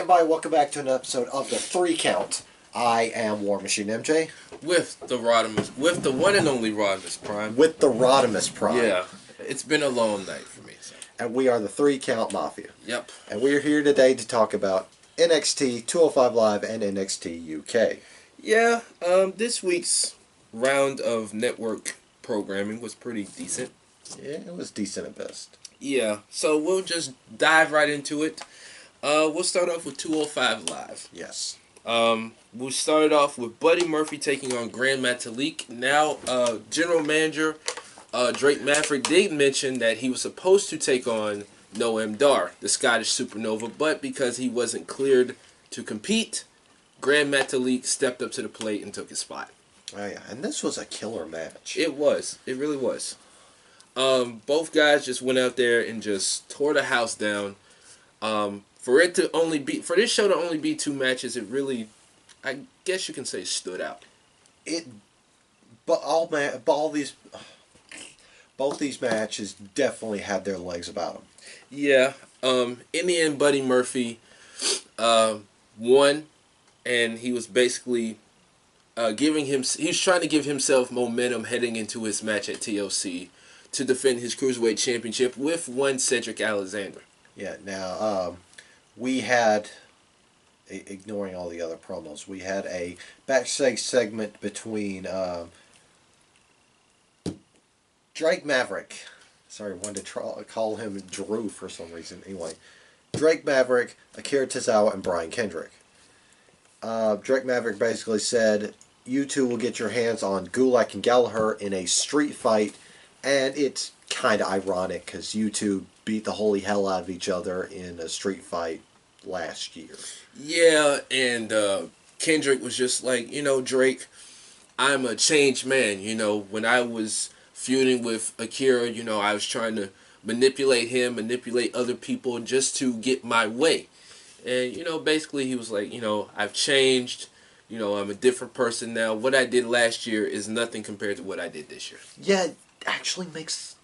everybody, welcome back to an episode of the 3 Count. I am War Machine MJ. With the one and only Rodimus Prime. With the Rodimus Prime. Yeah, it's been a long night for me. So. And we are the 3 Count Mafia. Yep. And we are here today to talk about NXT 205 Live and NXT UK. Yeah, this week's round of network programming was pretty decent. Yeah, it was decent at best. Yeah, so we'll just dive right into it. We'll start off with 205 Live. Yes. We'll start off with Buddy Murphy taking on Grand Metalik. Now, General Manager Drake Maverick did mention that he was supposed to take on Noam Dar, the Scottish Supernova, but because he wasn't cleared to compete, Grand Metalik stepped up to the plate and took his spot. Oh yeah, and this was a killer match. It was. It really was. Both guys just went out there and just tore the house down. For this show to only be 2 matches, it really, I guess you can say, stood out. Both these matches definitely had their legs about them. Yeah. In the end, Buddy Murphy won, and he was basically he's trying to give himself momentum heading into his match at TLC to defend his Cruiserweight Championship with one Cedric Alexander. Yeah, now, we had, ignoring all the other promos, we had a backstage segment between Drake Maverick. Sorry, I wanted to call him Drew for some reason. Anyway, Drake Maverick, Akira Tozawa, and Brian Kendrick. Drake Maverick basically said, you two will get your hands on Gulak and Gallagher in a street fight, and it's kind of ironic because you two beat the holy hell out of each other in a street fight last year. Yeah, and Kendrick was just like, Drake, I'm a changed man. When I was feuding with Akira, I was trying to manipulate him, manipulate other people just to get my way. And, basically he was like, I've changed. I'm a different person now. What I did last year is nothing compared to what I did this year. Yeah, it actually makes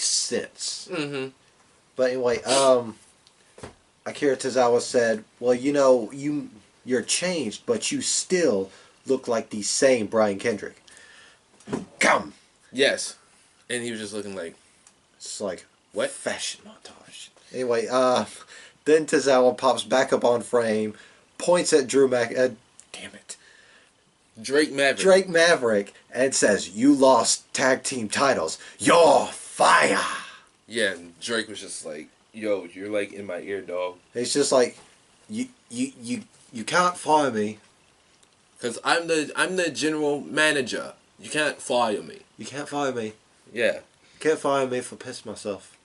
sense. Mm-hmm. But anyway, Akira Tozawa said, well, you're changed, but you still look like the same Brian Kendrick. Come! Yes. And he was just looking like... It's like, what? Fashion montage. Anyway, then Tozawa pops back up on frame, points at Drake Maverick, and says, you lost tag team titles. You're fire! Yeah, and Drake was just like, yo, you're like in my ear, dog. It's just like, you can't fire me. Because I'm the general manager. You can't fire me. You can't fire me. Yeah. You can't fire me for pissing myself.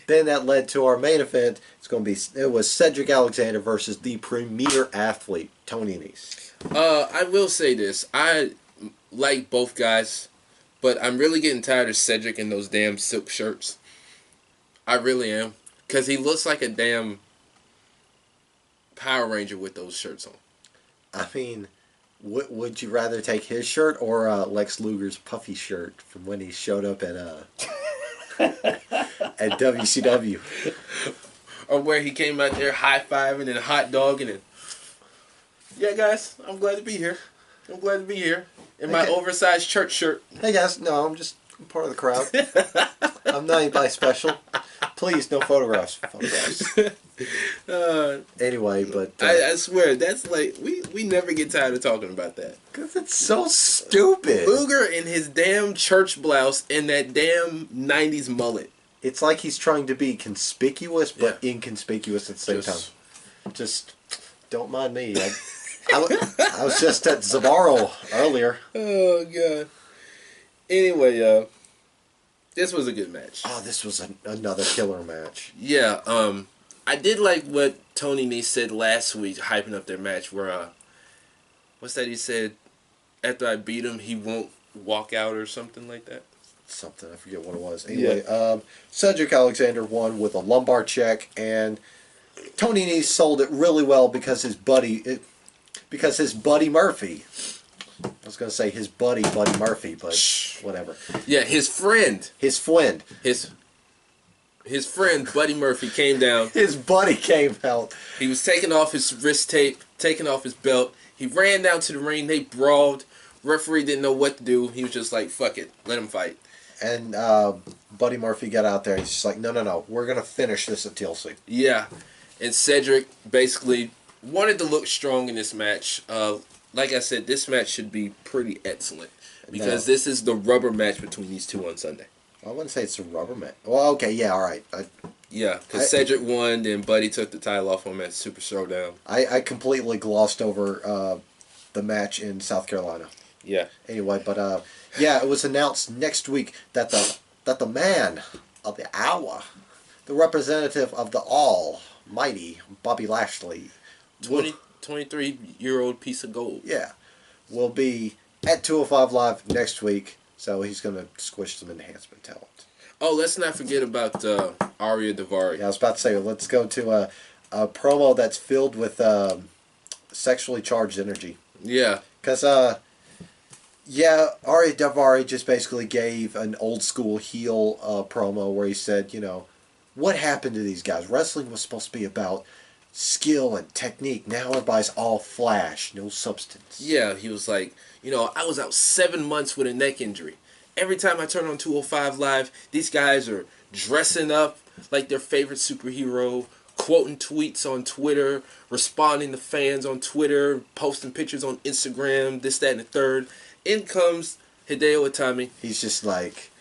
Then that led to our main event. It was Cedric Alexander versus the premier athlete, Tony Nese. I will say this. I like both guys, but I'm really getting tired of Cedric in those damn silk shirts. I really am. Because he looks like a damn Power Ranger with those shirts on. I mean, would you rather take his shirt or Lex Luger's puffy shirt from when he showed up at at WCW? Or where he came out there high-fiving and hot dogging and... Yeah, guys, I'm glad to be here. In my oversized church shirt. Hey, guys. No, I'm part of the crowd. I'm not anybody special. Please, no photographs. Anyway, but... I swear, that's like... We never get tired of talking about that. Because it's so stupid. Luger in his damn church blouse and that damn 90s mullet. It's like he's trying to be conspicuous, but inconspicuous at the same time. Just don't mind me. I was just at Zabaro earlier. Oh, God. Anyway, this was a good match. Oh, this was another killer match. Yeah, I did like what Tony Nese said last week, hyping up their match, where, what's that he said? After I beat him, he won't walk out or something like that. Something, I forget what it was. Anyway, Cedric Alexander won with a lumbar check, and Tony Nese sold it really well because his buddy Murphy, I was going to say his buddy Murphy, but whatever. Yeah, his friend. His his friend Buddy Murphy came down. His buddy came out. He was taking off his wrist tape, taking off his belt. He ran down to the ring. They brawled. Referee didn't know what to do. He was just like, fuck it. Let him fight. And Buddy Murphy got out there. He's just like, no. We're going to finish this at TLC. Yeah. And Cedric basically wanted to look strong in this match. Like I said, this match should be pretty excellent. Because this is the rubber match between these two on Sunday. I wouldn't say it's a rubber match. Well, okay, yeah, all right. Yeah, because Cedric won, then Buddy took the title off him at Super Showdown. I completely glossed over the match in South Carolina. Yeah. Anyway, but yeah, it was announced next week that the man of the hour, the representative of the almighty Bobby Lashley, 23-year-old piece of gold. Yeah, will be at 205 Live next week. So he's going to squish some enhancement talent. Oh, let's not forget about Arya Daivari. Yeah, I was about to say, let's go to a promo that's filled with sexually charged energy. Yeah. Because, yeah, Arya Daivari just basically gave an old school heel promo where he said, you know, what happened to these guys? Wrestling was supposed to be about skill and technique. Now everybody's all flash, no substance. Yeah, he was like, you know, I was out 7 months with a neck injury. Every time I turn on 205 Live, these guys are dressing up like their favorite superhero, quoting tweets on Twitter, responding to fans on Twitter, posting pictures on Instagram, this, that, and the third. In comes Hideo Itami. He's just like,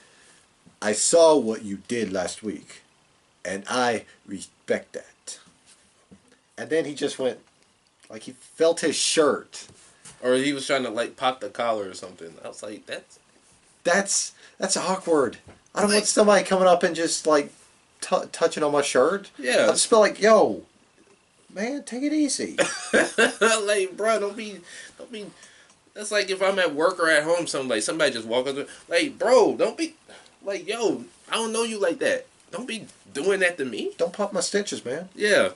I saw what you did last week, and I respect that. And then he just went, like he felt his shirt. Or he was trying to like pop the collar or something. I was like, That's awkward. I don't want somebody coming up and just like touching on my shirt. Yeah. I'll just be like, yo, man, take it easy. Like, bro, don't be. That's like if I'm at work or at home, somebody just walk up, like, bro, don't be, like, yo, I don't know you like that. Don't be doing that to me. Don't pop my stitches, man. Yeah.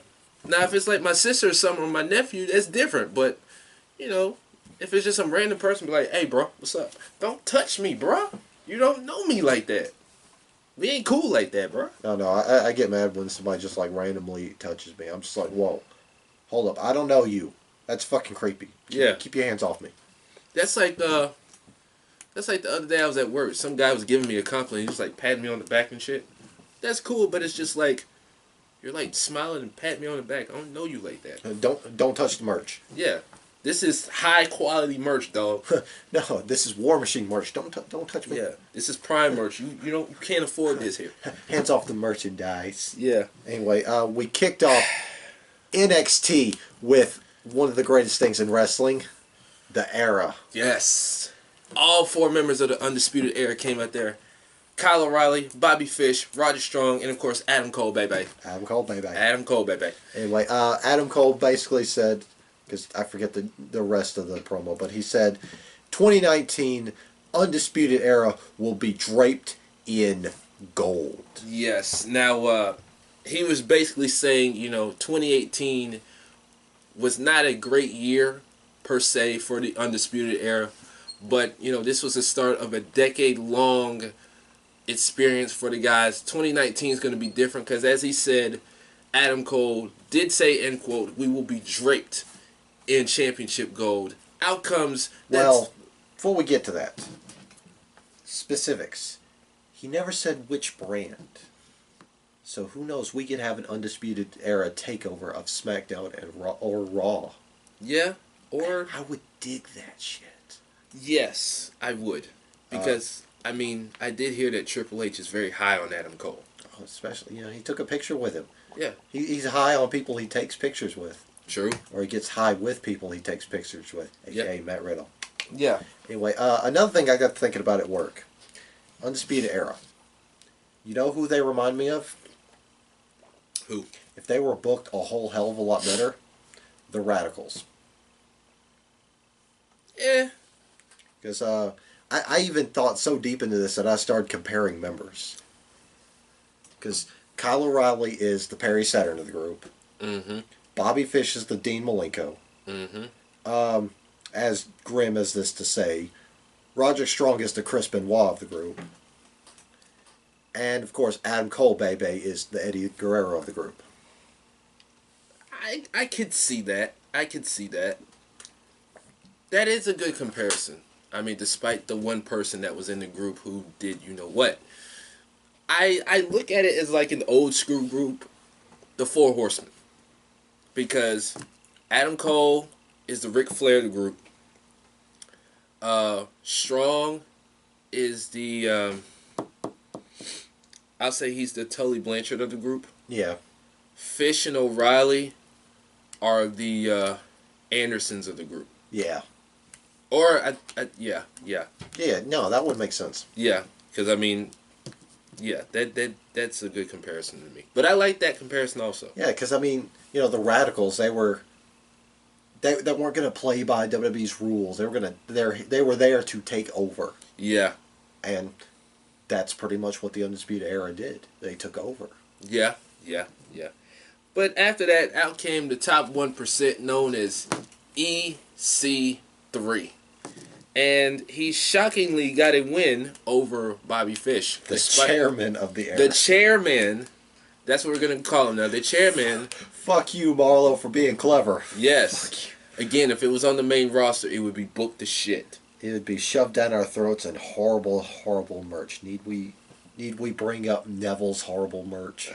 Now, if it's like my sister or something or my nephew, that's different. But, you know, if it's just some random person, be like, hey, bro, what's up? Don't touch me, bro. You don't know me like that. We ain't cool like that, bro. No, I get mad when somebody just like randomly touches me. I'm just like, whoa, hold up, I don't know you. That's fucking creepy. Keep your hands off me. That's like the other day I was at work. Some guy was giving me a compliment. He was like patting me on the back and shit. That's cool, but it's just like, you're like smiling and patting me on the back. I don't know you like that. Don't touch the merch. Yeah. This is high quality merch, dog. No, this is War Machine merch. Don't touch me. Yeah, this is prime merch. You can't afford this here. Hands off the merchandise. Yeah. Anyway, we kicked off NXT with one of the greatest things in wrestling, the Era. Yes. All 4 members of the Undisputed Era came out there. Kyle O'Reilly, Bobby Fish, Roger Strong, and of course Adam Cole, baby. Adam Cole, baby. Adam Cole, baby. Anyway, Adam Cole basically said, because I forget the rest of the promo, but he said 2019 Undisputed Era will be draped in gold. Yes. Now, he was basically saying, 2018 was not a great year, per se, for the Undisputed Era. But, this was the start of a decade-long experience for the guys. 2019 is going to be different because, as he said, Adam Cole did say, end quote, we will be draped in championship gold. Outcomes. Well, before we get to that, specifics. He never said which brand. So who knows? We could have an Undisputed Era takeover of SmackDown and Raw. Yeah, or I would dig that shit. Yes, I would. Because, I did hear that Triple H is very high on Adam Cole. Especially, he took a picture with him. Yeah. He's high on people he takes pictures with. True. Or he gets high with people he takes pictures with, a.k.a. Matt Riddle. Yeah. Anyway, another thing I got thinking about at work. Undisputed Era. You know who they remind me of? Who? If they were booked a whole hell of a lot better, the Radicals. Yeah. Because I even thought so deep into this that I started comparing members. Because Kyle O'Reilly is the Perry Saturn of the group. Mm-hmm. Bobby Fish is the Dean Malenko. Mm-hmm. As grim as this to say, Roger Strong is the Chris Benoit of the group. And of course, Adam Cole, baby, is the Eddie Guerrero of the group. I could see that. I could see that. That is a good comparison. I mean, despite the one person that was in the group who did you know what. I look at it as like an old school group, the Four Horsemen. Because Adam Cole is the Ric Flair of the group. Strong is the, I'll say he's the Tully Blanchard of the group. Yeah. Fish and O'Reilly are the Andersons of the group. Yeah. Or, yeah. Yeah, no, that would make sense. Yeah, because I mean, yeah, that's a good comparison to me. But I like that comparison also. Yeah, because I mean, you know, the Radicals, they weren't going to play by WWE's rules. They were there to take over. Yeah. And that's pretty much what the Undisputed Era did. They took over. Yeah. But after that, out came the top 1% known as EC3. And he shockingly got a win over Bobby Fish. The chairman of the era. The chairman. That's what we're going to call him now. The chairman. Fuck you, Marlo, for being clever. Yes. Again, if it was on the main roster, it would be booked to shit. It would be shoved down our throats and horrible, horrible merch. Need we bring up Neville's horrible merch?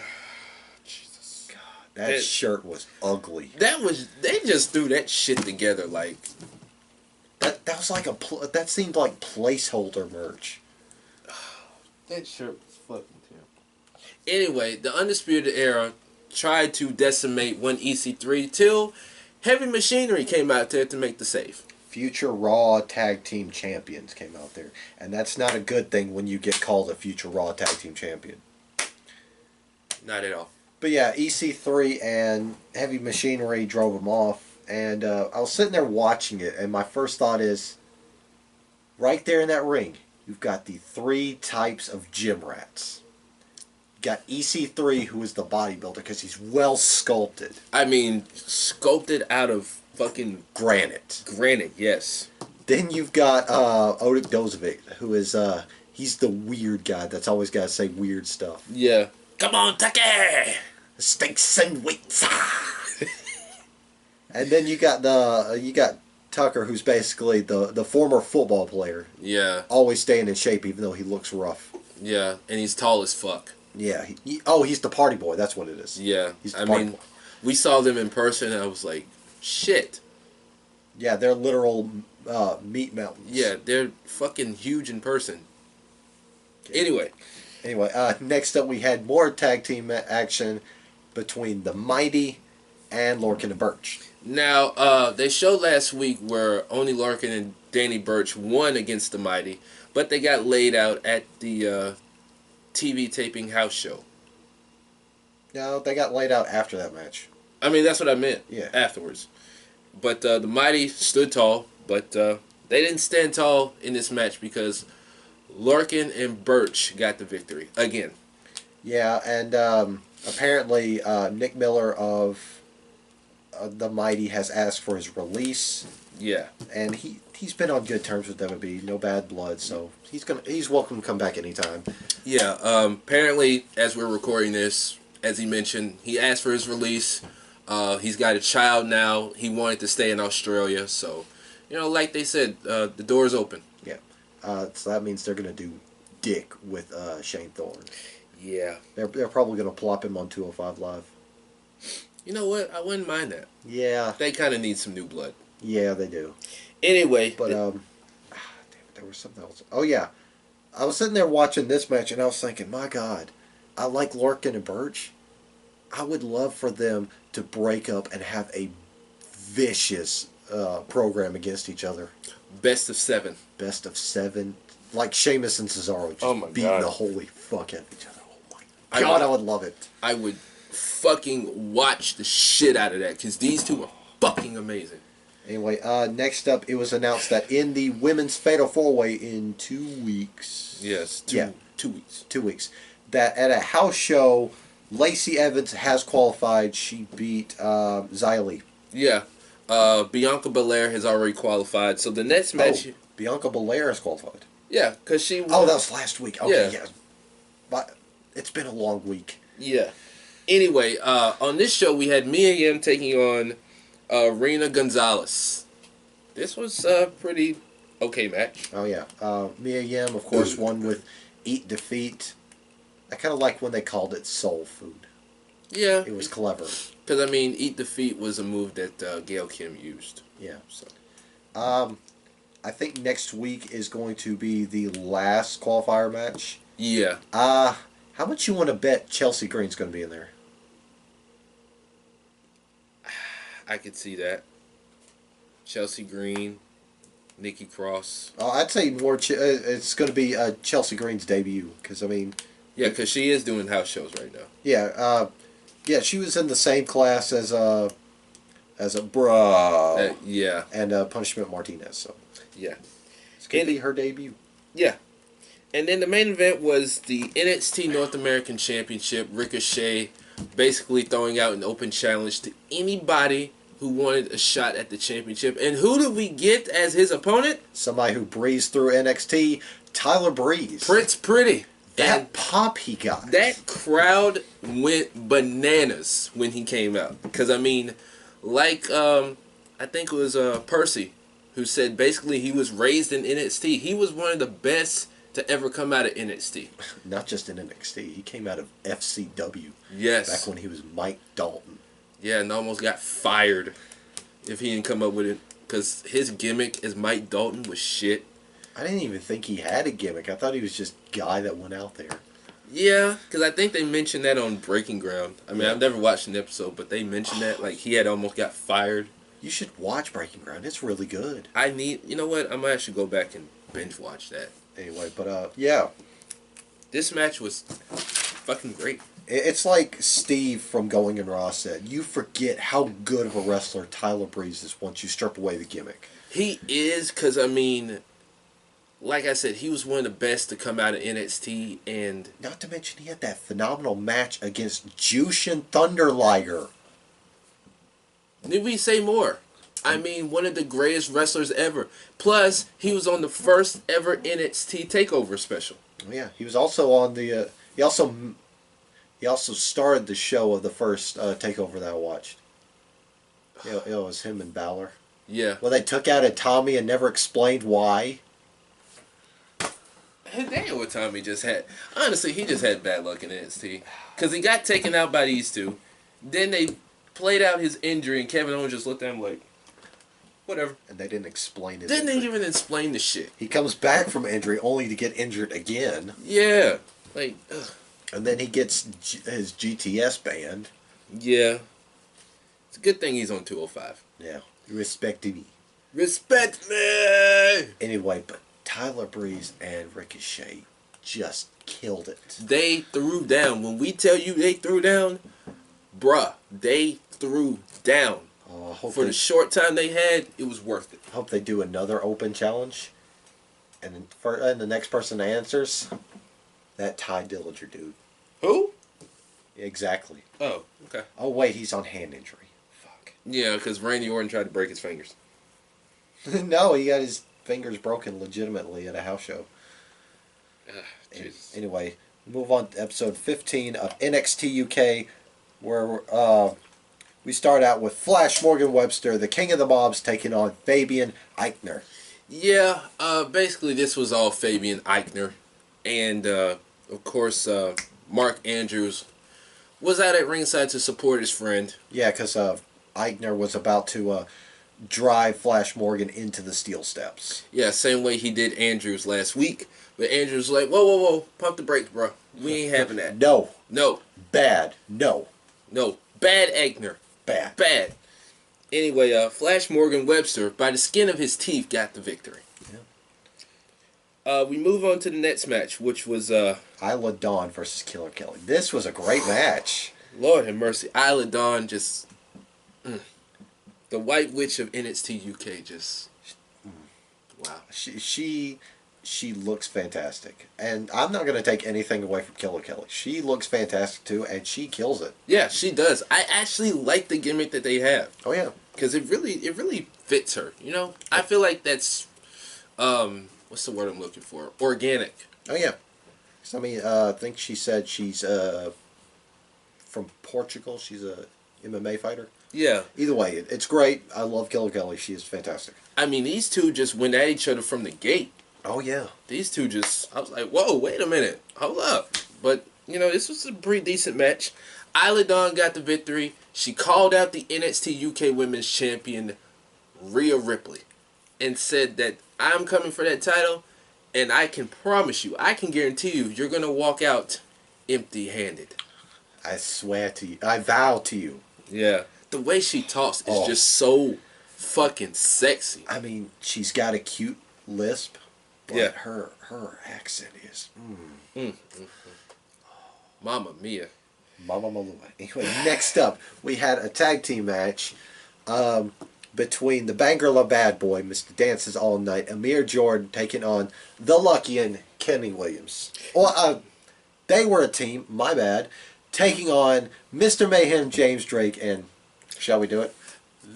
Jesus. God, that shirt was ugly. They just threw that shit together like... That was like that seemed like placeholder merch. That shirt was fucking terrible. Anyway, the Undisputed Era tried to decimate one EC3 till Heavy Machinery came out there to make the save. Future Raw Tag Team Champions came out there. And that's not a good thing when you get called a Future Raw Tag Team Champion. Not at all. But yeah, EC3 and Heavy Machinery drove them off. And I was sitting there watching it, and my first thought is, right there in that ring, you've got the three types of gym rats. You got EC3, who is the bodybuilder, because he's well sculpted. I mean, sculpted out of fucking... Granite. Granite, yes. Then you've got Odik Dozovic, who is, he's the weird guy that's always got to say weird stuff. Yeah. Come on, Tucky! Steaks and weights! And then you got Tucker, who's basically the former football player. Yeah. Always staying in shape, even though he looks rough. Yeah, and he's tall as fuck. Yeah. He's the party boy. That's what it is. Yeah. He's the party boy. We saw them in person, and I was like, shit. Yeah, they're literal meat mountains. Yeah, they're fucking huge in person. Okay. Anyway, next up we had more tag team action between the Mighty and Lorcan and Birch. Now, they showed last week where only Larkin and Danny Burch won against the Mighty, but they got laid out at the TV taping house show. No, they got laid out after that match. I mean, that's what I meant. Yeah. Afterwards. But the Mighty stood tall, but they didn't stand tall in this match because Larkin and Burch got the victory again. Yeah, and apparently Nick Miller of the Mighty has asked for his release. Yeah. And he's been on good terms with WWE, no bad blood, so he's welcome to come back anytime. Yeah, apparently as we're recording this, as he mentioned, he asked for his release. He's got a child now. He wanted to stay in Australia, so like they said, the door's open. Yeah. So that means they're gonna do dick with Shane Thorne. Yeah. They're probably gonna plop him on 205 Live. You know what? I wouldn't mind that. Yeah. They kind of need some new blood. Yeah, they do. Anyway. But, damn it, there was something else. Oh, yeah. I was sitting there watching this match, and I was thinking, my God, I like Larkin and Birch. I would love for them to break up and have a vicious program against each other. Best of 7. Best of 7. Like Sheamus and Cesaro just beating the holy fuck out of each other. Oh, my God, I would love it. I would fucking watch the shit out of that because these two are fucking amazing. Anyway, next up, it was announced that in the women's Fatal 4-Way in 2 weeks. Yes, 2 weeks. 2 weeks. That at a house show, Lacey Evans has qualified. She beat Xia Li. Yeah. Bianca Belair has already qualified. So the next match... Bianca Belair has qualified. Yeah, because she won. Oh, that was last week. Okay, yeah. But It's been a long week. Yeah. Anyway, on this show we had Mia Yim taking on Rena Gonzalez. This was a pretty okay match. Oh yeah, Mia Yim, of course, won with Eat Defeat. I kind of like when they called it Soul Food. Yeah. It was clever. Because, I mean, Eat Defeat was a move that Gail Kim used. Yeah. So. I think next week is going to be the last qualifier match. Yeah. How much you want to bet Chelsea Green's going to be in there? I could see that. Chelsea Green, Nikki Cross. I'd say more. It's going to be Chelsea Green's debut because I mean. Yeah, because she is doing house shows right now. Yeah. Yeah, she was in the same class as a bro. Yeah. And Punishment Martinez. So. Yeah. It's going to be her debut. Yeah. And then the main event was the NXT North American Championship. Ricochet basically throwing out an open challenge to anybody who wanted a shot at the championship. And who did we get as his opponent? Somebody who breezed through NXT, Tyler Breeze. Prince Pretty. That and pop he got. That crowd went bananas when he came out. Because, I mean, like, I think it was Percy who said basically he was raised in NXT. He was one of the best to ever come out of NXT. Not just in NXT. He came out of FCW. Yes. Back when he was Mike Dalton. Yeah, and almost got fired if he didn't come up with it. Because his gimmick as Mike Dalton was shit. I didn't even think he had a gimmick. I thought he was just a guy that went out there. Yeah, because I think they mentioned that on Breaking Ground. I mean, Yeah. I've never watched an episode, but they mentioned that. Like, he had almost got fired. You should watch Breaking Ground. It's really good. You know what? I'm going to actually go back and binge watch that. Anyway, but yeah. This match was fucking great. It's like Steve from Going in Raw said. You forget how good of a wrestler Tyler Breeze is once you strip away the gimmick. He is, because, I mean, like I said, he was one of the best to come out of NXT, and... Not to mention he had that phenomenal match against Jushin Thunder Liger. Need we say more? I mean, one of the greatest wrestlers ever. Plus, he was on the first ever NXT TakeOver special. Yeah, he was also on the... He also started the show of the first TakeOver that I watched. It was him and Balor. Yeah. Well, they took out a Tommy and never explained why. Daniel Tommy just had... Honestly, he just had bad luck in NXT. Because he got taken out by these two. Then they played out his injury, and Kevin Owens just looked at him like, whatever. And they didn't explain his Didn't injury. even explain the shit. He comes back from injury only to get injured again. Yeah. Like, ugh. And then he gets his GTS banned. Yeah. It's a good thing he's on 205. Yeah. Respect me. Respect me! Anyway, but Tyler Breeze and Ricochet just killed it. They threw down. When we tell you they threw down, bruh, they threw down. For the short time they had, it was worth it. Hope they do another open challenge. And the next person answers, that Ty Dillinger dude. Who? Exactly. Oh, okay. Oh, wait, he's on hand injury. Fuck. Yeah, because Randy Orton tried to break his fingers. No, he got his fingers broken legitimately at a house show. Jesus. Anyway, move on to episode 15 of NXT UK, where we start out with Flash Morgan Webster, the king of the mobs, taking on Fabian Eichner. Yeah, basically this was all Fabian Eichner. And, of course, Mark Andrews was out at ringside to support his friend. Yeah, because Eichner was about to drive Flash Morgan into the steel steps. Yeah, same way he did Andrews last week. But Andrews was like, whoa, whoa, whoa, pump the brakes, bro. We ain't having that. No. No. Bad. No. No. Bad Eichner. Bad. Bad. Anyway, Flash Morgan Webster, by the skin of his teeth, got the victory. Yeah. We move on to the next match, which was... Isla Dawn versus Killer Kelly. This was a great match. Lord have mercy. Isla Dawn just... The White Witch of NXT UK just... Wow. She looks fantastic. And I'm not going to take anything away from Killer Kelly. She looks fantastic too, and she kills it. Yeah, she does. I actually like the gimmick that they have. Oh, yeah. Because it really fits her, you know? I feel like that's... what's the word I'm looking for? Organic. Oh, yeah. 'Cause, I mean, I think she said she's from Portugal. She's a MMA fighter. Yeah. Either way, it's great. I love Killer Kelly. She is fantastic. I mean, these two just went at each other from the gate. Oh, yeah. These two just, I was like, whoa, wait a minute. Hold up. But, you know, this was a pretty decent match. Isla Dawn got the victory. She called out the NXT UK Women's Champion, Rhea Ripley, and said that I'm coming for that title, and I can promise you, I can guarantee you, you're going to walk out empty-handed. I swear to you. I vow to you. Yeah. The way she talks is just so fucking sexy. I mean, she's got a cute lisp, but yeah. her accent is... Mamma mia. Mama Malua. Anyway, next up, we had a tag team match between the Bangla Bad Boy, Mr. Dances All Night, Amir Jordan taking on The Lucky and Kenny Williams. Well, they were a team, my bad, taking on Mr. Mayhem, James Drake, and... Shall we do it?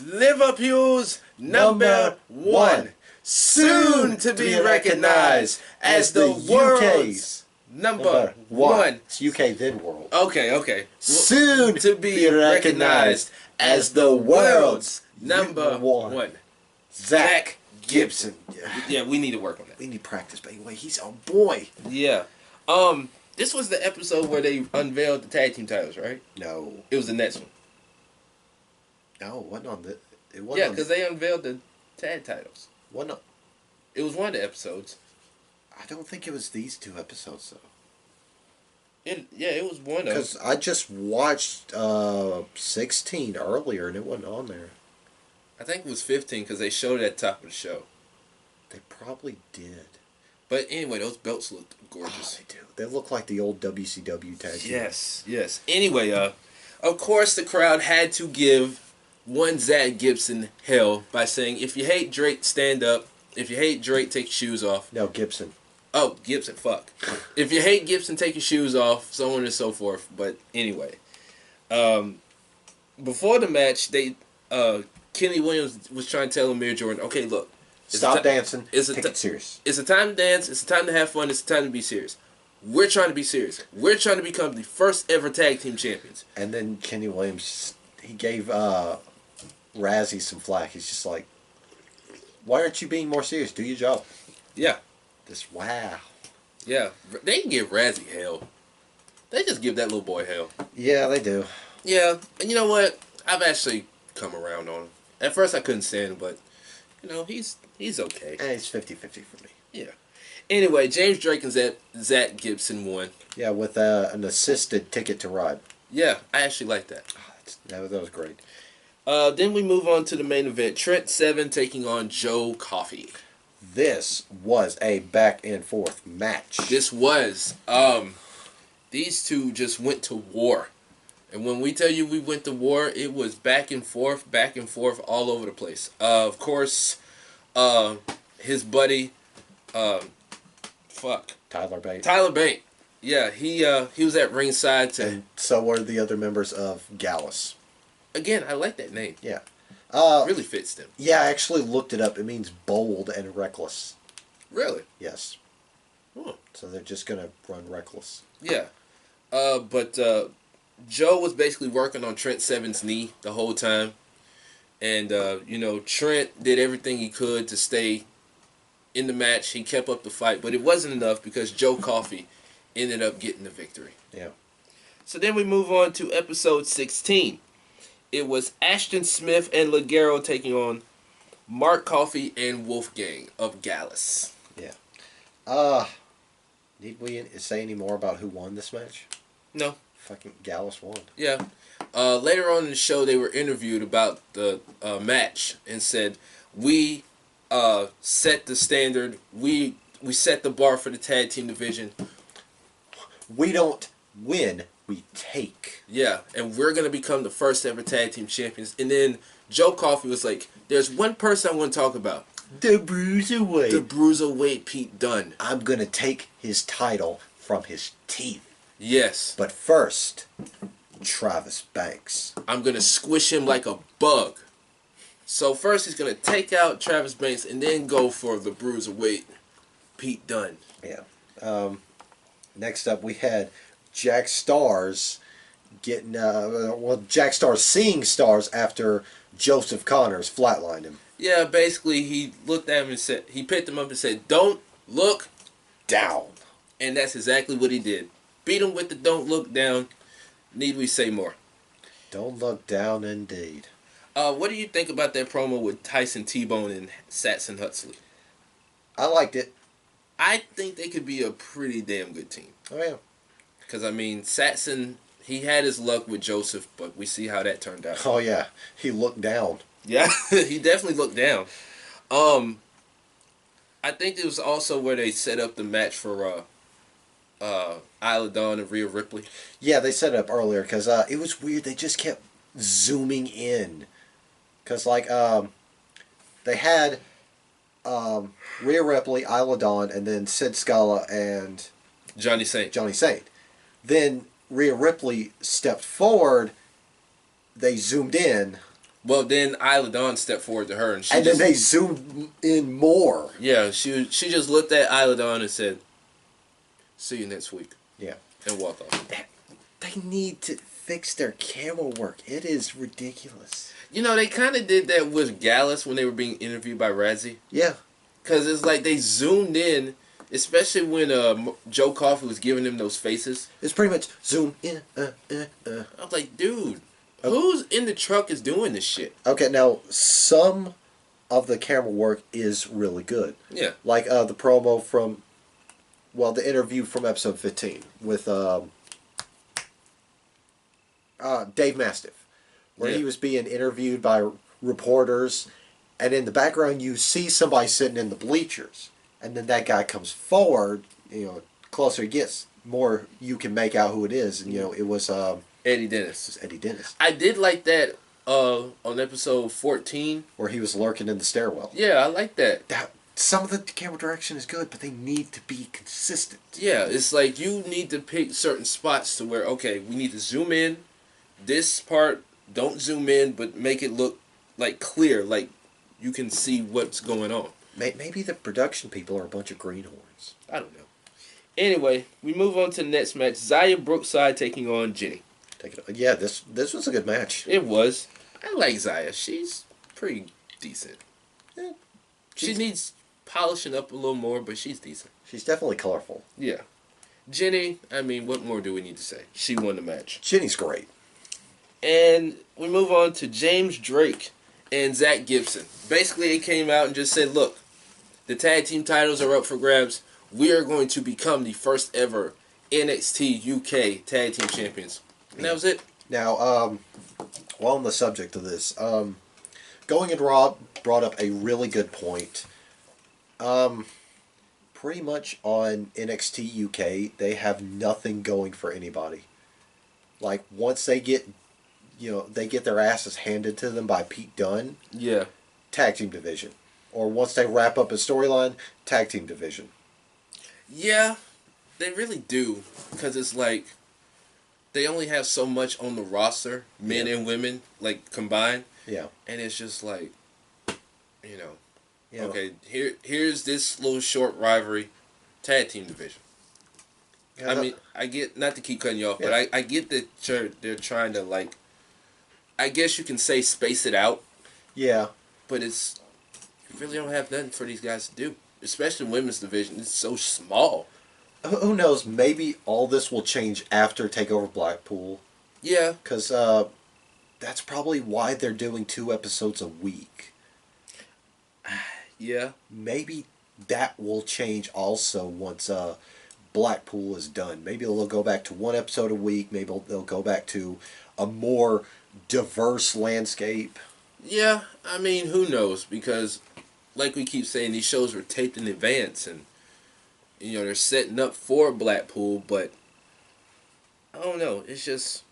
Liverpool's number one. Soon to be recognized as the world's number one. It's UK then world. Okay. Soon to be recognized as the world's number one. Zach Gibson. Yeah, we need to work on that. We need practice, but anyway, he's our boy. Yeah. This was the episode where they unveiled the tag team titles, right? No. It was the next one. No, it wasn't on the... It wasn't. Yeah, because they unveiled the tag titles. Wasn't on, it was one of the episodes. I don't think it was these two episodes, though. It was one of them. Because I just watched 16 earlier, and it wasn't on there. I think it was 15, because they showed it at the top of the show. They probably did. But anyway, those belts looked gorgeous. Oh, they do. They look like the old WCW tag team. Yes. Anyway, of course the crowd had to give one Zach Gibson hell by saying, if you hate Drake, stand up. If you hate Drake, take your shoes off. No, Gibson. Oh, Gibson, fuck. If you hate Gibson, take your shoes off, so on and so forth. But anyway, before the match, Kenny Williams was trying to tell Amir Jordan, okay, look. Stop dancing. Take it serious. It's a time to dance. It's a time to have fun. It's a time to be serious. We're trying to be serious. We're trying to become the first ever tag team champions. And then Kenny Williams, he gave Razzie some flack. He's just like, why aren't you being more serious? Do your job. Yeah. Wow. Yeah. They can give Razzie hell. They just give that little boy hell. Yeah, they do. Yeah. And you know what? I've actually come around on him. At first I couldn't stand him, but, you know, he's okay. And it's 50-50 for me. Yeah. Anyway, James Drake and Zach Gibson won. Yeah, with an assisted ticket to ride. Yeah, I actually like that. Oh, that was great. Then we move on to the main event. Trent Seven taking on Joe Coffey. This was a back and forth match. This was. These two just went to war. And when we tell you we went to war, it was back and forth all over the place. Of course, his buddy, Tyler Bate. Tyler Bate. Yeah, he was at ringside and so were the other members of Gallus. Again, I like that name. Yeah. Really fits them. Yeah, I actually looked it up. It means bold and reckless. Really? Yes. Oh. So they're just going to run reckless. Yeah. But Joe was basically working on Trent Seven's knee the whole time. And, you know, Trent did everything he could to stay in the match. He kept up the fight. But it wasn't enough because Joe Coffey ended up getting the victory. Yeah. So then we move on to episode 16. It was Ashton Smith and Ligero taking on Mark Coffey and Wolfgang of Gallus. Yeah. Need we say any more about who won this match? No. Fucking Gallus won. Yeah. Later on in the show, they were interviewed about the match and said, we set the standard. We set the bar for the tag team division. We don't win. We take. Yeah, and we're going to become the first ever tag team champions. And then Joe Coffey was like, there's one person I want to talk about. The Bruiserweight. The Bruiserweight Pete Dunne. I'm going to take his title from his teeth. Yes. But first, Travis Banks. I'm going to squish him like a bug. So first he's going to take out Travis Banks and then go for the Bruiserweight Pete Dunne. Yeah. Next up, we had Jack Stars getting Jack Stars seeing stars after Joseph Connors flatlined him. Yeah, basically he looked at him and said, he picked him up and said, "Don't look Down. And that's exactly what he did. Beat him with the don't look down. Need we say more? Don't look down, indeed. What do you think about that promo with Tyson T-Bone and Satson Huxley? I liked it. I think they could be a pretty damn good team. Oh yeah. Because, I mean, Satson, he had his luck with Joseph, but we see how that turned out. Oh yeah. He looked down. Yeah, he definitely looked down. I think it was also where they set up the match for Isla Dawn and Rhea Ripley. Yeah, they set it up earlier because it was weird. They just kept zooming in. Because, like, they had Rhea Ripley, Isla Dawn, and then Sid Scala and Johnny Saint. Johnny Saint. Then Rhea Ripley stepped forward. They zoomed in. Well, then Isla Dawn stepped forward to her, and then they zoomed in more. Yeah, she just looked at Isla Dawn and said, "See you next week." Yeah. And walked off. They need to fix their camera work. It is ridiculous. You know, they kind of did that with Gallus when they were being interviewed by Razzie. Yeah. Because it's like they zoomed in, especially when Joe Coffey was giving them those faces. It's pretty much zoom in. I was like, dude, who's in the truck is doing this shit? Okay, now some of the camera work is really good. Yeah. Like the promo from, well, the interview from episode 15 with Dave Mastiff, where he was being interviewed by reporters, and in the background you see somebody sitting in the bleachers, and then that guy comes forward. You know, closer he gets, more you can make out who it is, and you know it was Eddie Dennis. It was Eddie Dennis. I did like that on episode 14. Where he was lurking in the stairwell. Yeah, I like that. Some of the camera direction is good, but they need to be consistent. Yeah, it's like you need to pick certain spots to where, okay, we need to zoom in. This part, don't zoom in, but make it look like clear, like you can see what's going on. Maybe the production people are a bunch of greenhorns. I don't know. Anyway, we move on to the next match. Xia Brookside taking on Jenny. Yeah, this was a good match. It was. I like Xia. She's pretty decent. Yeah, she needs polishing up a little more, but she's decent. She's definitely colorful. Yeah. Jenny, I mean, what more do we need to say? She won the match. Jenny's great. And we move on to James Drake and Zach Gibson. Basically, they came out and just said, look, the tag team titles are up for grabs. We are going to become the first ever NXT UK tag team champions. And that was it. Now, while on the subject of this, Going and Raw brought up a really good point. Pretty much on NXT UK, they have nothing going for anybody. Like, once they get, they get their asses handed to them by Pete Dunne. Yeah. Tag team division. Or once they wrap up a storyline, tag team division. Yeah, they really do. Because it's like, they only have so much on the roster, men and women, like, combined. Yeah. And it's just like, okay, here's this little short rivalry, tag team division. I mean, I get, not to keep cutting you off, but I get that they're trying to, like, I guess you can say space it out. Yeah. But you really don't have nothing for these guys to do. Especially women's division. It's so small. Who knows? Maybe all this will change after TakeOver Blackpool. Yeah. Because that's probably why they're doing 2 episodes a week. Yeah. Maybe that will change also once Blackpool is done. Maybe they'll go back to 1 episode a week. Maybe they'll go back to a more diverse landscape. Yeah. I mean, who knows? Because, like we keep saying, these shows were taped in advance. And, they're setting up for Blackpool. But, I don't know. It's just...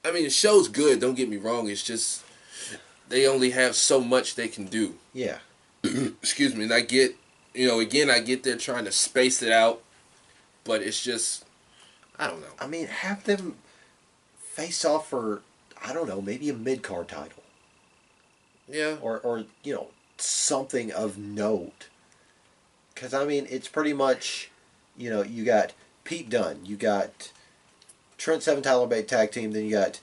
I mean, the show's good, don't get me wrong. It's just, they only have so much they can do. Yeah. Excuse me. And I get, again, I get they're trying to space it out. But it's just, I don't know. I mean, have them face off for, I don't know, maybe a mid-card title. Yeah. Or something of note. Because, I mean, it's pretty much, you got Pete Dunne. You got Trent Seven Tyler Bate tag team. Then you got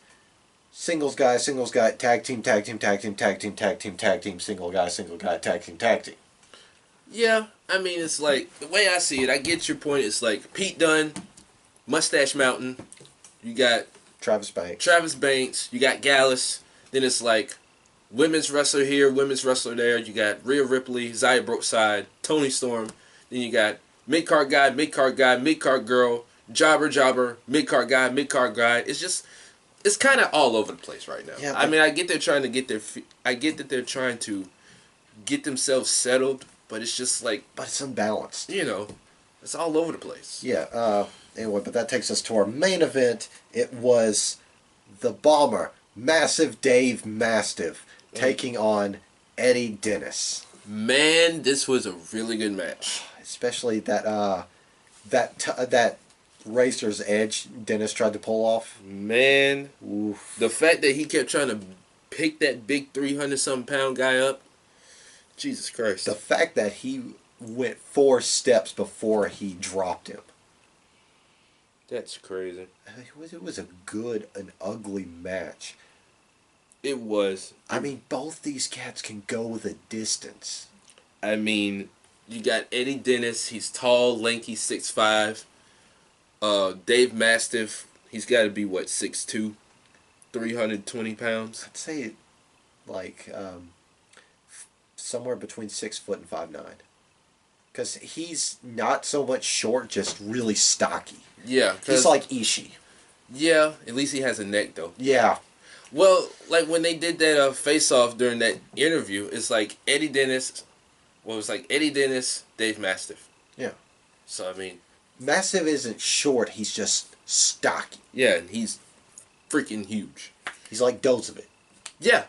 singles guy, tag team, tag team, tag team, tag team, tag team, tag team, single guy, tag team, tag team. Yeah, I mean, it's like, the way I see it, I get your point. It's like Pete Dunne, Mustache Mountain, you got Travis Banks. You got Gallus. Then it's like women's wrestler here, women's wrestler there. You got Rhea Ripley, Zaya Brookside, Tony Storm. Then you got mid-card guy, mid-card guy, mid-card girl, jobber, mid-card guy, mid-card guy. It's kind of all over the place right now. Yeah, I mean, I get they're trying to get I get that they're trying to get themselves settled, but it's just like, but it's unbalanced. It's all over the place. Yeah. Anyway, but that takes us to our main event. It was the Bomber, Massive Dave Mastiff, taking on Eddie Dennis. Man, this was a really good match. Especially that Racer's Edge Dennis tried to pull off. Man, oof. The fact that he kept trying to pick that big 300-something pound guy up. Jesus Christ. The fact that he went 4 steps before he dropped him. That's crazy. It was a good and ugly match. It was. I mean, both these cats can go the distance. I mean, you got Eddie Dennis. He's tall, lanky, 6'5". Dave Mastiff, he's got to be, 6'2", 320 pounds? I'd say, somewhere between 6 foot and 5'9". Because he's not so much short, just really stocky. Yeah. He's like Ishii. Yeah, at least he has a neck, though. Yeah. Well, like when they did that face-off during that interview, it's like Eddie Dennis, Dave Mastiff. Yeah. So, I mean... Massive isn't short, he's just stocky. Yeah, and he's freaking huge. He's like Dozovic. Yeah.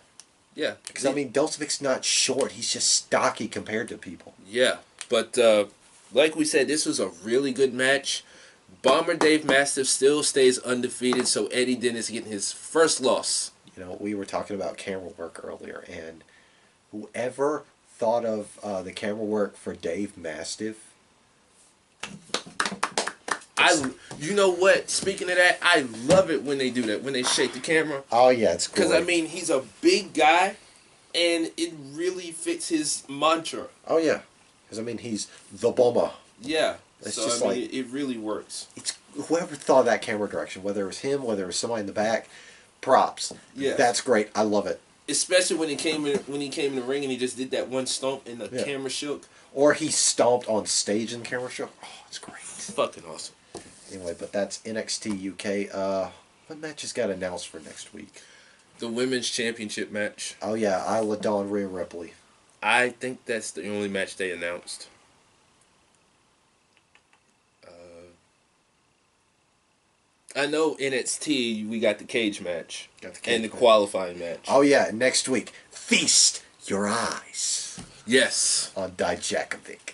Yeah. Because, I mean, Dozovic's not short, he's just stocky compared to people. Yeah. But, like we said, this was a really good match. Bomber Dave Mastiff still stays undefeated, so Eddie Dennis getting his first loss. We were talking about camera work earlier, and whoever thought of the camera work for Dave Mastiff... You know what? Speaking of that, I love it when they do that, when they shake the camera. Oh, yeah, it's cool. Because, I mean, he's a big guy, and it really fits his mantra. Oh, yeah. Because, I mean, he's the Bomber. Yeah. It's so, just it really works. It's whoever thought of that camera direction, whether it was him, whether it was somebody in the back, props. Yeah. That's great. I love it. Especially when he came in the ring and he just did that one stomp and the camera shook. Or he stomped on stage and the camera shook. Oh, it's great. Fucking awesome. Anyway, but that's NXT UK. What matches got announced for next week? The Women's Championship match. Oh, yeah. Isla Dawn, Rhea Ripley. I think that's the only match they announced. I know NXT, we got the cage match. And the qualifying match. Oh, yeah. Next week. Feast your eyes. Yes. On Dijakovic.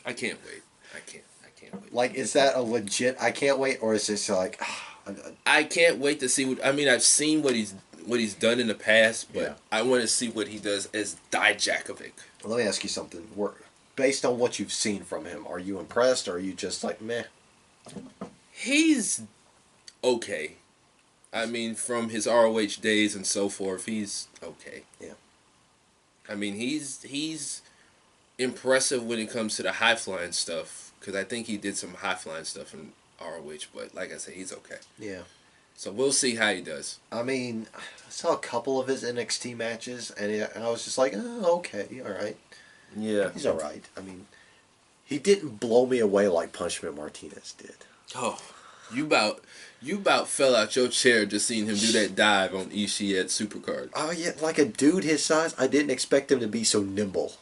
I can't wait. I can't wait. Like, is that a legit I can't wait? Or is this like... I can't wait to see what... I mean, I've seen what he's done in the past, but I want to see what he does as Dijakovic. Let me ask you something. Based on what you've seen from him, are you impressed or are you just like, meh? He's okay. I mean, from his ROH days and so forth, he's okay. Yeah. I mean, he's impressive when it comes to the high-flying stuff, because I think he did some high-flying stuff in ROH, but like I said, he's okay. Yeah. So we'll see how he does. I mean, I saw a couple of his NXT matches, and I was just like, oh, okay, all right. Yeah. He's all right. I mean, he didn't blow me away like Punchman Martinez did. Oh, you about fell out your chair just seeing him do that dive on Ishii at Supercard. Oh, yeah, like a dude his size, I didn't expect him to be so nimble.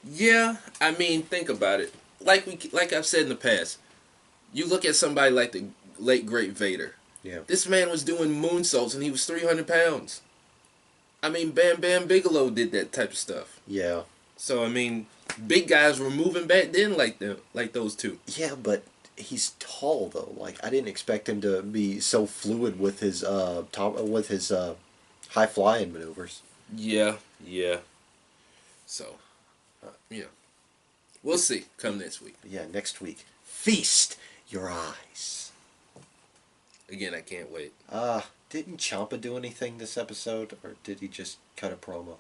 Yeah, I mean, think about it. Like I've said in the past, you look at somebody like the late great Vader. Yeah. This man was doing moonsaults and he was 300 pounds. I mean, Bam Bam Bigelow did that type of stuff. Yeah. So I mean, big guys were moving back then like those two. Yeah, but he's tall though. Like I didn't expect him to be so fluid with his high flying maneuvers. Yeah. So, We'll see. Come next week. Yeah, next week. Feast your eyes. Again, I can't wait. Didn't Ciampa do anything this episode, or did he just cut a promo?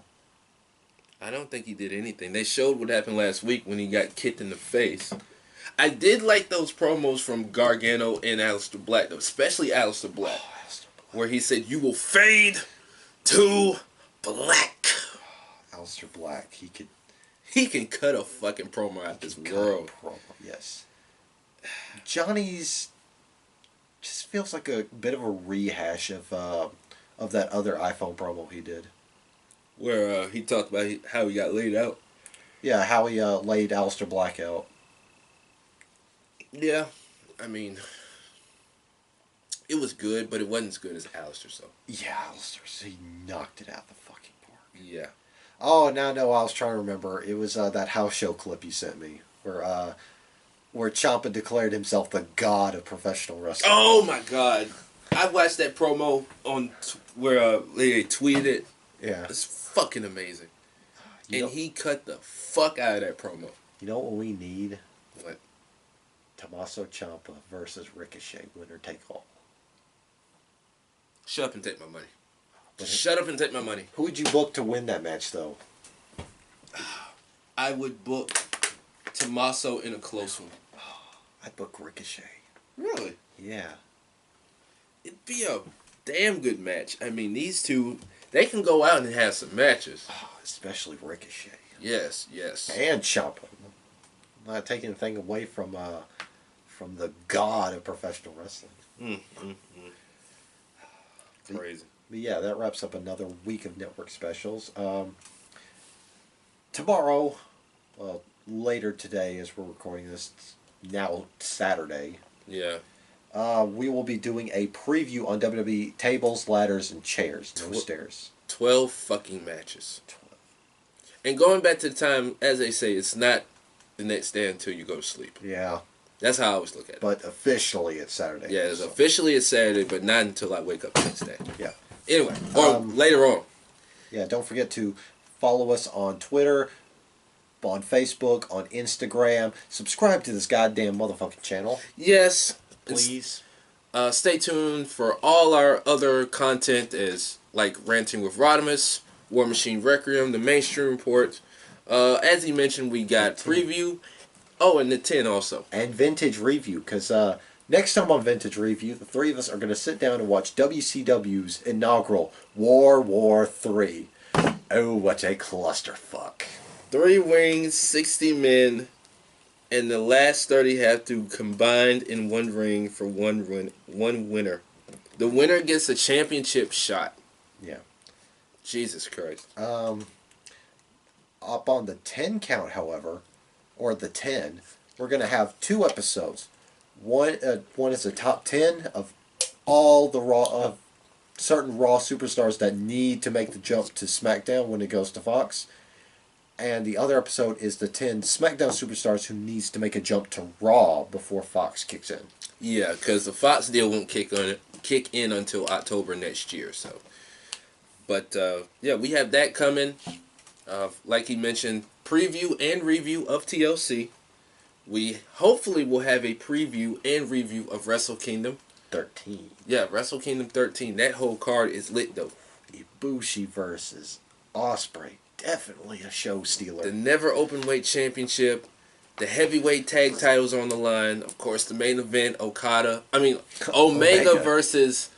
I don't think he did anything. They showed what happened last week when he got kicked in the face. I did like those promos from Gargano and Aleister Black, though, especially Aleister Black, where he said, "You will fade to black." Aleister Black, he can cut a fucking promo out this world. Yes. Johnny's just feels like a bit of a rehash of that other iPhone promo he did. Where he talked about how he got laid out. Yeah, how he laid Aleister Black out. Yeah, I mean, it was good, but it wasn't as good as Aleister, so. Yeah, Aleister, he knocked it out the fucking park. Yeah. Oh, now no, I was trying to remember. It was that house show clip you sent me, where Ciampa declared himself the god of professional wrestling. Oh my god. I watched that promo on where they tweeted it. Yeah. It's fucking amazing. He cut the fuck out of that promo. You know what we need? What? Tommaso Ciampa versus Ricochet, winner take all. Shut up and take my money. Shut up and take my money. Who would you book to win that match, though? I would book Tommaso in a close one. I'd book Ricochet. Really? Yeah. It'd be a damn good match. I mean, these two, they can go out and have some matches. Especially Ricochet. Yes, yes. And Ciampa. I'm not taking anything away from the god of professional wrestling. Crazy. But yeah, that wraps up another week of network specials. Tomorrow, well, later today as we're recording this, now Saturday. Yeah. We will be doing a preview on WWE tables, ladders, and chairs. No stairs. 12 fucking matches. 12. And going back to the time, as they say, it's not the next day until you go to sleep. Yeah. That's how I always look at it. But officially it's Saturday. Yeah, officially it's Saturday, but not until I wake up the next day. Yeah. Anyway, or later on. Yeah, don't forget to follow us on Twitter, on Facebook, on Instagram. Subscribe to this goddamn motherfucking channel. Yes. Please. Stay tuned for all our other content as like Ranting with Rodimus, War Machine Requiem, the Mainstream Report. As he mentioned, we got preview. Oh, and the 10 also. And Vintage Review, because next time on Vintage Review, the three of us are going to sit down and watch WCW's inaugural War 3. Oh, what a clusterfuck. 3 rings, 60 men, and the last 30 have to combine in one ring for one winner. The winner gets a championship shot. Yeah. Jesus Christ. Up on the 10 count, however, or the 10, we're going to have 2 episodes. One is the top 10 of all the certain Raw superstars that need to make the jump to SmackDown when it goes to Fox. And the other episode is the 10 SmackDown superstars who needs to make a jump to Raw before Fox kicks in. Yeah, because the Fox deal won't kick in until October next year. So, but yeah, we have that coming. Like he mentioned, preview and review of TLC. We hopefully will have a preview and review of Wrestle Kingdom 13. Yeah, Wrestle Kingdom 13. That whole card is lit though. Ibushi versus Ospreay. Definitely a show stealer. The Never Openweight Championship. The heavyweight tag titles on the line. Of course, the main event, Omega versus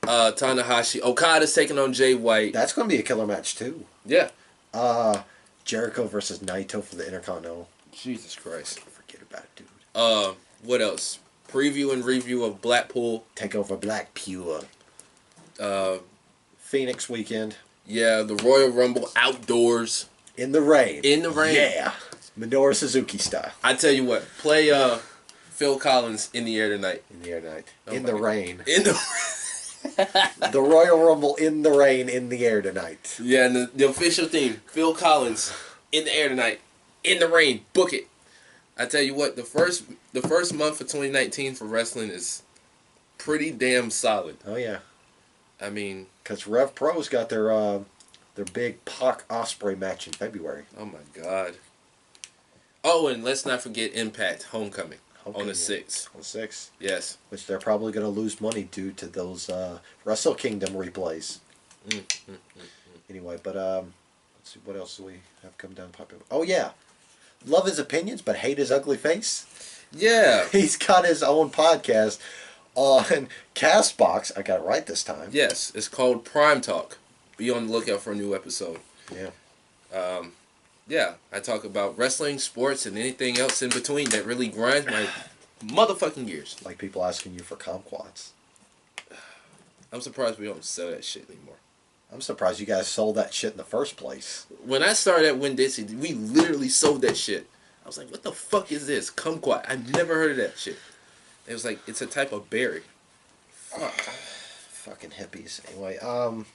Tanahashi. Okada's taking on Jay White. That's going to be a killer match, too. Yeah. Jericho versus Naito for the Intercontinental. Jesus Christ. Forget about it, dude. What else? Preview and review of Blackpool. Takeover Black Pure. Phoenix weekend. Yeah, the Royal Rumble outdoors. In the rain. In the rain. Yeah. Minoru Suzuki style. I tell you what, play Phil Collins In the Air Tonight. In the Air Tonight. In the rain. In the The Royal Rumble in the rain, in the air tonight. Yeah, and the official theme, Phil Collins In the Air Tonight. In the rain. Book it. I tell you what, the first month of 2019 for wrestling is pretty damn solid. Oh yeah. I mean, because Rev Pro's got their big Pac Ospreay match in February. Oh my God. Oh, and let's not forget Impact Homecoming on the yeah. 6th. On 6. Yes. Which they're probably going to lose money due to those Wrestle Kingdom replays. Anyway, but let's see, what else do we have come down popular? Oh, yeah. Love his opinions, but hate his ugly face. Yeah. He's got his own podcast on Castbox. I got it right this time. Yes, it's called Prime Talk. Be on the lookout for a new episode. Yeah. Yeah, I talk about wrestling, sports, and anything else in between that really grinds my motherfucking gears. Like people asking you for kumquats. I'm surprised we don't sell that shit anymore. I'm surprised you guys sold that shit in the first place. When I started at Winn-Dixie, we literally sold that shit. I was like, what the fuck is this? Kumquat. I've never heard of that shit. It was like, it's a type of berry. Fuck. Fucking hippies. Anyway, I'm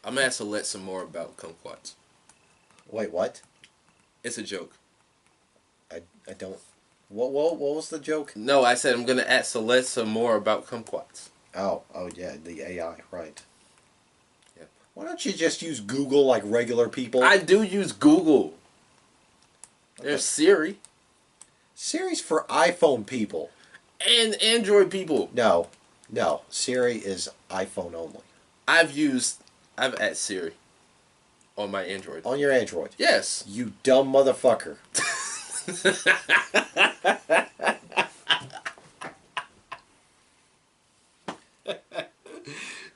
gonna ask Alette some more about kumquats. Wait, what? It's a joke. I don't... What was the joke? No, I said I'm gonna ask Alette some more about kumquats. Oh, yeah, the AI, right. Yeah. Why don't you just use Google like regular people? I do use Google. There's Siri. Siri's for iPhone people. And Android people. No. Siri is iPhone only. I've at Siri on my Android. On your Android. Yes. You dumb motherfucker.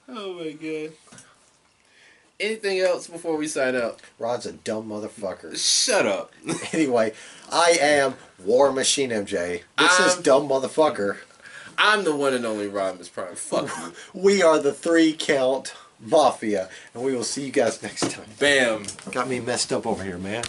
Oh my god. Anything else before we sign out? Rod's a dumb motherfucker. Shut up. Anyway, I am War Machine MJ. This is dumb motherfucker. I'm the one and only Rodimus Prime. Fuck you. We are the 3 Count Mafia, and we will see you guys next time. Bam. Got me messed up over here, man.